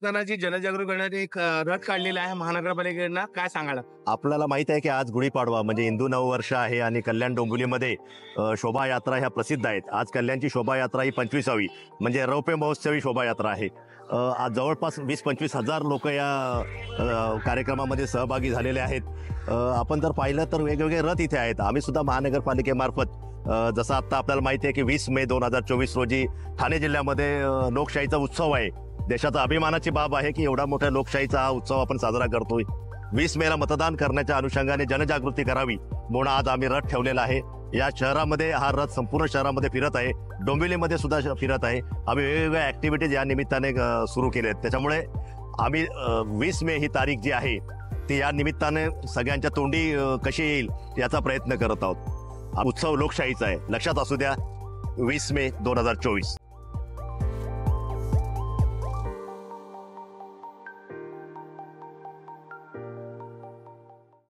असताना जी जनजागृती करण्यासाठी एक रथ काढलेला आहे महानगरपालिकेकडनं, काय सांगाल? आपल्याला माहित आहे की आज गुढीपाडवा म्हणजे हिंदू नववर्ष आहे आणि कल्याण डोंबिवलीमध्ये शोभायात्रा ह्या प्रसिद्ध आहेत. आज कल्याणची शोभायात्रा ही 25वी म्हणजे रौप्य महोत्सवी शोभायात्रा आहे. आज जवळपास 20-25 हजार लोक या कार्यक्रमामध्ये सहभागी झालेले आहेत. आपण जर पाहिलं तर वेगवेगळे रथ इथे आहेत. आम्ही सुद्धा महानगरपालिकेमार्फत जसं आता आपल्याला माहिती आहे की 20 मे 2024 रोजी ठाणे जिल्ह्यामध्ये लोकशाहीचा उत्सव आहे. देशाचा अभिमानाची बाब आहे की एवढा मोठ्या लोकशाहीचा हा उत्सव आपण साजरा करतोय. 20 मेला मतदान करण्याच्या अनुषंगाने जनजागृती करावी म्हणून आज आम्ही रथ ठेवलेला आहे. या शहरामध्ये हा रथ संपूर्ण शहरामध्ये फिरत आहे. डोंबिवलीमध्ये सुद्धा फिरत आहे. आम्ही वेगवेगळ्या ऍक्टिव्हिटीज या निमित्ताने सुरू केल्या आहेत. त्याच्यामुळे आम्ही 20 मे ही तारीख जी आहे ती या निमित्ताने सगळ्यांच्या तोंडी कशी येईल याचा प्रयत्न करत आहोत. हा उत्सव लोकशाहीचा आहे, लक्षात असू द्या. 20 मे 2024.